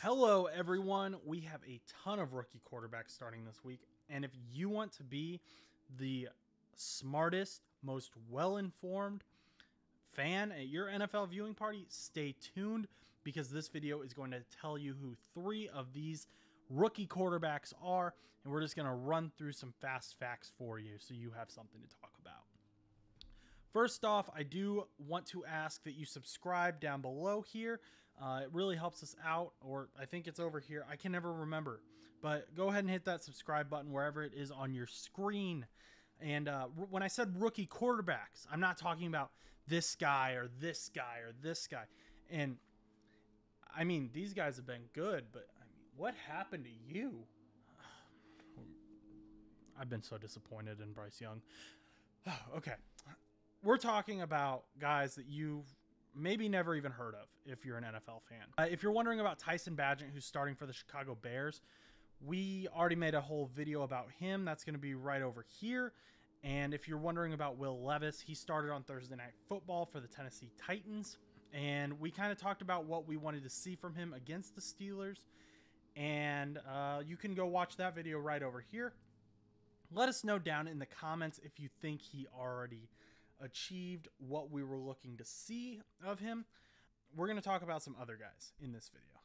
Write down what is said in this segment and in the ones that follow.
Hello, everyone. We have a ton of rookie quarterbacks starting this week. And if you want to be the smartest, most well-informed fan at your NFL viewing party, stay tuned because this video is going to tell you who 3 of these rookie quarterbacks are. And we're just going to run through some fast facts for you so you have something to talk about. First off, I do want to ask that you subscribe down below here. It really helps us out, or I think it's over here. I can never remember, but go ahead and hit that subscribe button wherever it is on your screen. And when I said rookie quarterbacks, I'm not talking about this guy or this guy or this guy. And I mean, these guys have been good, but I mean, what happened to you? I've been so disappointed in Bryce Young. Okay. We're talking about guys that you've maybe never even heard of if you're an NFL fan. If you're wondering about Tyson Bagent, who's starting for the Chicago Bears, we already made a whole video about him. That's going to be right over here. And if you're wondering about Will Levis, he started on Thursday Night Football for the Tennessee Titans. And we kind of talked about what we wanted to see from him against the Steelers. And you can go watch that video right over here. Let us know down in the comments if you think he already achieved what we were looking to see of him. We're going to talk about some other guys in this video.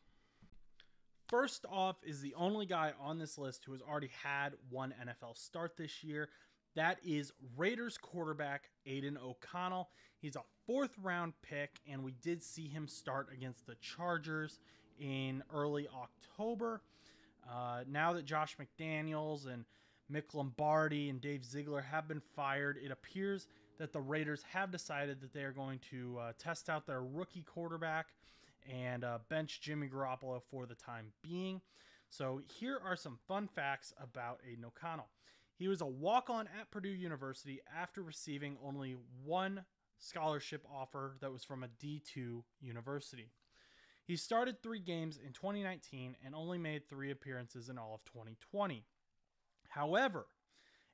First off is the only guy on this list who has already had one NFL start this year. That is Raiders quarterback Aidan O'Connell. He's a 4th round pick, and we did see him start against the Chargers in early October. Now that Josh McDaniels and Mick Lombardi and Dave Ziegler have been fired, it appears that the Raiders have decided that they are going to test out their rookie quarterback and bench Jimmy Garoppolo for the time being. So here are some fun facts about Aidan O'Connell. He was a walk-on at Purdue University after receiving only one scholarship offer that was from a D2 university. He started 3 games in 2019 and only made 3 appearances in all of 2020. However,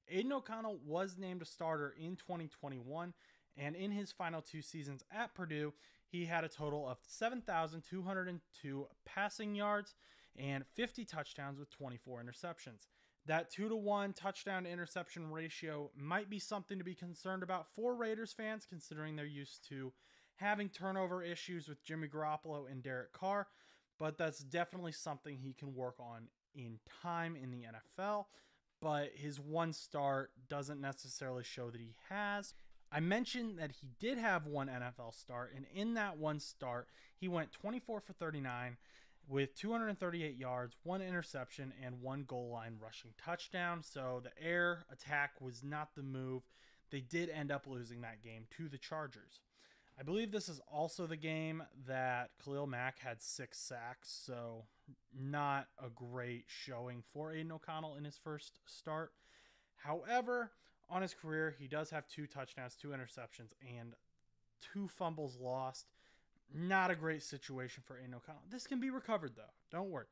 Aidan O'Connell was named a starter in 2021, and in his final 2 seasons at Purdue, he had a total of 7,202 passing yards and 50 touchdowns with 24 interceptions. That 2-to-1 touchdown to interception ratio might be something to be concerned about for Raiders fans, considering they're used to having turnover issues with Jimmy Garoppolo and Derek Carr, but that's definitely something he can work on in time in the NFL. But his one start doesn't necessarily show that he has. I mentioned that he did have one NFL start, and in that one start, he went 24 for 39 with 238 yards, 1 interception, and 1 goal line rushing touchdown. So the air attack was not the move. They did end up losing that game to the Chargers. I believe this is also the game that Khalil Mack had 6 sacks, so not a great showing for Aidan O'Connell in his first start. However, on his career, he does have 2 touchdowns, 2 interceptions, and 2 fumbles lost. Not a great situation for Aidan O'Connell. This can be recovered, though. Don't worry.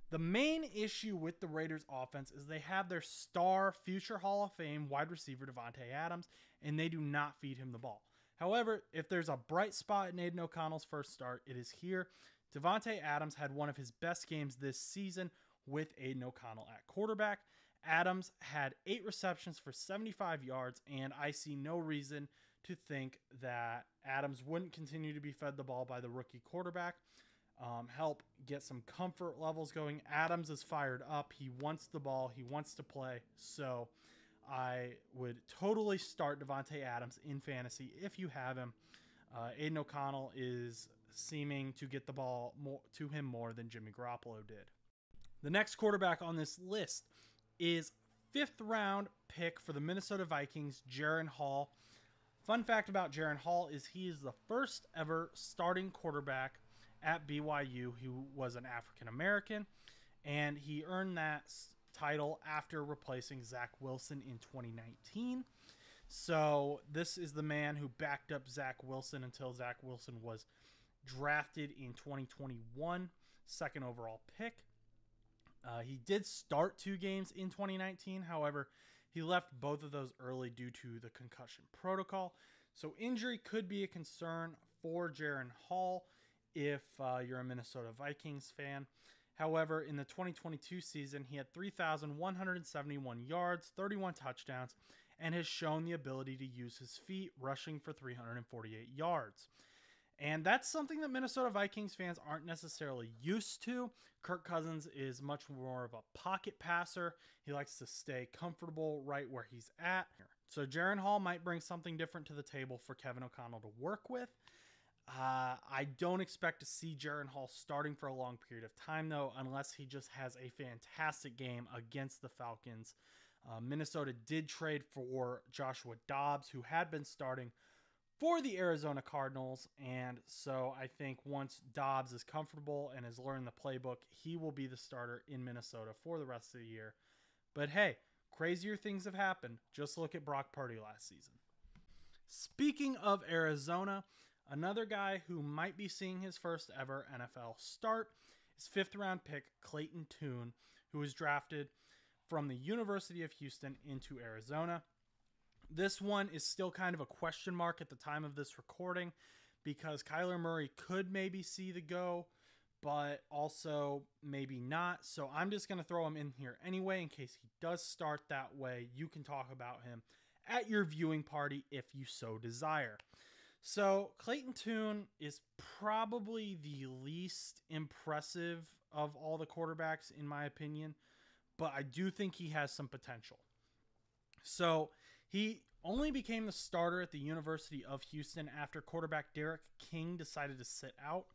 The main issue with the Raiders offense is they have their star future Hall of Fame wide receiver Davante Adams, and they do not feed him the ball. However, if there's a bright spot in Aidan O'Connell's first start, it is here. Davante Adams had one of his best games this season with Aidan O'Connell at quarterback. Adams had 8 receptions for 75 yards, and I see no reason to think that Adams wouldn't continue to be fed the ball by the rookie quarterback. Help get some comfort levels going. Adams is fired up. He wants the ball. He wants to play. So I would totally start Davante Adams in fantasy if you have him. Aidan O'Connell is seeming to get the ball to him more than Jimmy Garoppolo did. The next quarterback on this list is 5th round pick for the Minnesota Vikings, Jaren Hall. Fun fact about Jaren Hall is he is the first ever starting quarterback at BYU who was an African American, and he earned that title after replacing Zach Wilson in 2019. So this is the man who backed up Zach Wilson until Zach Wilson was drafted in 2021, 2nd overall pick. He did start 2 games in 2019. However, he left both of those early due to the concussion protocol. So injury could be a concern for Jaren Hall. if you're a Minnesota Vikings fan. However, in the 2022 season, he had 3,171 yards, 31 touchdowns, and has shown the ability to use his feet, rushing for 348 yards. And that's something that Minnesota Vikings fans aren't necessarily used to. Kirk Cousins is much more of a pocket passer. He likes to stay comfortable right where he's at. So Jaren Hall might bring something different to the table for Kevin O'Connell to work with. I don't expect to see Jaren Hall starting for a long period of time, though, unless he just has a fantastic game against the Falcons. Minnesota did trade for Joshua Dobbs, who had been starting for the Arizona Cardinals, and so I think once Dobbs is comfortable and has learned the playbook, he will be the starter in Minnesota for the rest of the year. But hey, crazier things have happened. Just look at Brock Purdy last season. Speaking of Arizona, another guy who might be seeing his first ever NFL start is 5th-round pick Clayton Tune, who was drafted from the University of Houston into Arizona. This one is still kind of a question mark at the time of this recording because Kyler Murray could maybe see the go, but also maybe not. So I'm just going to throw him in here anyway in case he does start. That way you can talk about him at your viewing party if you so desire. So Clayton Tune is probably the least impressive of all the quarterbacks in my opinion, but I do think he has some potential. So he only became the starter at the University of Houston after quarterback Derek King decided to sit out.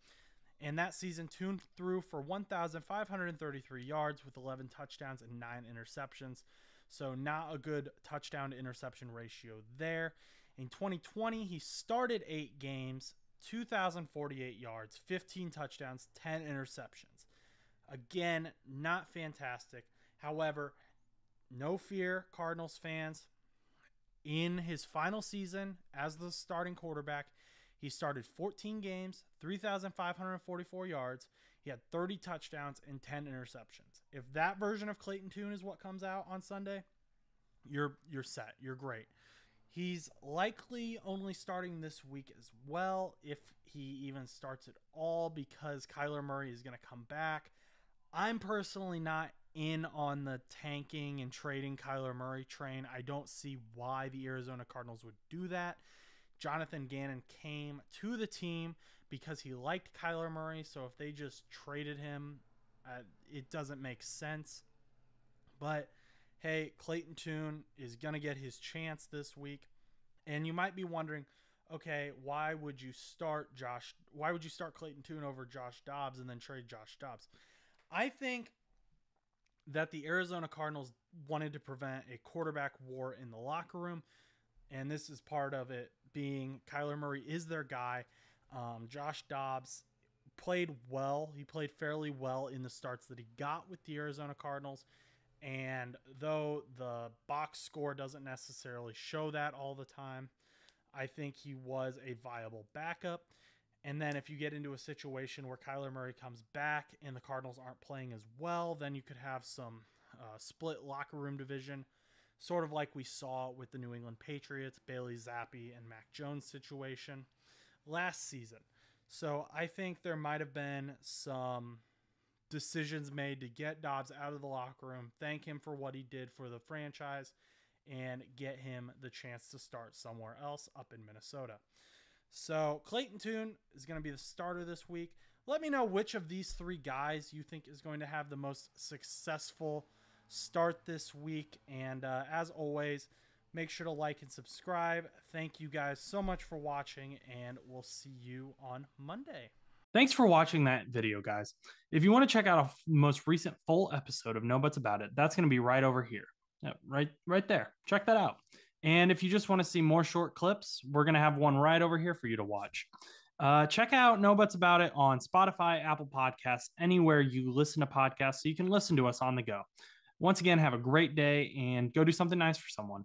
And that season, Tune threw for 1,533 yards with 11 touchdowns and 9 interceptions. So not a good touchdown to interception ratio there. In 2020, he started 8 games, 2,048 yards, 15 touchdowns, 10 interceptions. Again, not fantastic. However, no fear, Cardinals fans. In his final season as the starting quarterback, he started 14 games, 3,544 yards. He had 30 touchdowns and 10 interceptions. If that version of Clayton Tune is what comes out on Sunday, you're set. You're great. He's likely only starting this week as well, if he even starts at all, because Kyler Murray is going to come back. I'm personally not in on the tanking and trading Kyler Murray train. I don't see why the Arizona Cardinals would do that. Jonathan Gannon came to the team because he liked Kyler Murray, so if they just traded him, it doesn't make sense. But hey, Clayton Tune is going to get his chance this week. And you might be wondering, okay, why would you start Clayton Tune over Josh Dobbs and then trade Josh Dobbs? I think that the Arizona Cardinals wanted to prevent a quarterback war in the locker room, and this is part of it being Kyler Murray is their guy. Josh Dobbs played well. He played fairly well in the starts that he got with the Arizona Cardinals, and though the box score doesn't necessarily show that all the time, I think he was a viable backup. And then if you get into a situation where Kyler Murray comes back and the Cardinals aren't playing as well, then you could have some split locker room division, sort of like we saw with the New England Patriots, Bailey Zappi and Mac Jones situation last season. So I think there might have been some decisions made to get Dobbs out of the locker room, thank him for what he did for the franchise, and get him the chance to start somewhere else up in Minnesota. So Clayton Tune is going to be the starter this week. Let me know which of these 3 guys you think is going to have the most successful start this week. And as always, make sure to like and subscribe. Thank you guys so much for watching, and we'll see you on Monday. Thanks for watching that video, guys. If you want to check out a most recent full episode of No Buts About It, that's going to be right over here. Yep, right there. Check that out. And if you just want to see more short clips, we're going to have one right over here for you to watch. Check out No Buts About It on Spotify, Apple Podcasts, anywhere you listen to podcasts, so you can listen to us on the go. Once again, have a great day and go do something nice for someone.